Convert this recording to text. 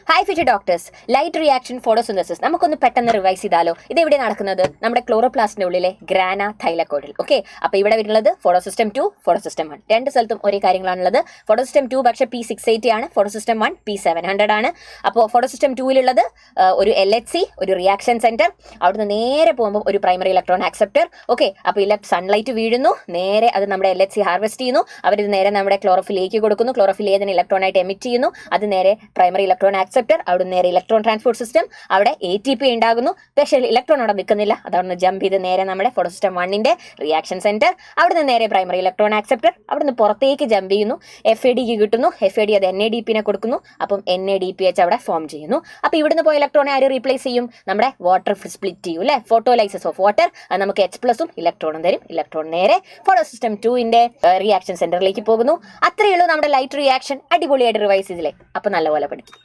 Hi future doctors, light reaction photosynthesis നമുക്കൊന്ന് പെട്ടെന്ന് revise ചെയ്താലോ. ഇതെവിടെ നടക്കുന്നത്? നമ്മുടെ ക്ലോറോപ്ലാസ്റ്റിന്റെ ഉള്ളിലെ ഗ്രാന തൈലക്കോയിഡിൽ. ഓക്കെ, അപ്പോൾ ഇവിടെ വരുന്നത് ഫോട്ടോസിസ്റ്റം 2, ഫോട്ടോസിസ്റ്റം 1. രണ്ട് സ്ഥലത്തും ഒരേ കാര്യങ്ങളാണുള്ളത്. ഫോട്ടോസിസ്റ്റം 2 പക്ഷേ P680 ആണ്, ഫോട്ടോസിസ്റ്റം 1 P700 ആണ്. അപ്പോൾ ഫോട്ടോസിസ്റ്റം 2-ലുള്ളത് ഒരു LHC, ഒരു റിയാക്ഷൻ സെന്റർ, അവിടുന്ന് നേരെ പോകുമ്പോൾ ഒരു പ്രൈമറി ഇലക്ട്രോൺ ആക്സെപ്റ്റർ. ഓക്കെ, അപ്പോൾ സൺലൈറ്റ് വീഴുന്നു, നേരെ അത് നമ്മുടെ LHC ഹാർവെസ്റ്റ് ചെയ്യുന്നു, അവരിത് നേരെ നമ്മുടെ ക്ലോറോഫിലേക്ക് കൊടുക്കുന്നു. ക്ലോറോഫിൽ ഏതിന് ഇലക്ട്രോണായിട്ട് എമിറ്റ് ചെയ്യുന്നു, അത് നേരെ പ്രൈമറി ഇലക്ട്രോൺ ആക്സെപ്റ്റർ, അവിടെ നേരെ ഇലക്ട്രോൺ ട്രാൻസ്പോർട്ട് സിസ്റ്റം, അവിടെ ATP ഉണ്ടാകുന്നു. പക്ഷേ ഇലക്ട്രോൺ അവിടെ നിൽക്കുന്നില്ല, അതവിടെ ജമ്പ് ചെയ്ത് നേരെ നമ്മുടെ ഫോട്ടോസിസ്റ്റം 1-ന്റെ റിയാക്ഷൻ സെന്റർ, അവിടുന്ന് നേരെ പ്രൈമറി ഇലക്ട്രോൺ ആക്സെപ്റ്റർ, അവിടുന്ന് പുറത്തേക്ക് ജമ്പ് ചെയ്യുന്നു. FADക്ക് കിട്ടുന്നു, FAD അത് NADP-നെ കൊടുക്കുന്നു, അപ്പം NADPH അവിടെ ഫോം ചെയ്യുന്നു. അപ്പോൾ ഇവിടുന്ന് പോയ ഇലക്ട്രോണെ ആര് റീപ്ലേസ് ചെയ്യും? നമ്മുടെ വാട്ടർ സ്പ്ലിറ്റ് ചെയ്യും അല്ലേ, ഫോട്ടോലൈസിസ് ഓഫ് വാട്ടർ. അത് നമുക്ക് H+ ഇലക്ട്രോണും തരും. ഇലക്ട്രോൺ നേരെ ഫോട്ടോസിസ്റ്റം 2-ന്റെ റിയാക്ഷൻ സെന്ററിലേക്ക് പോകുന്നു. അത്രയേ ഉള്ളൂ നമ്മുടെ ലൈറ്റ് റിയാക്ഷൻ. അടിപൊളിയായിട്ട് റിവൈസ് ചെയ്തില്ലേ? അപ്പോൾ നല്ലപോലെ പഠിക്കും.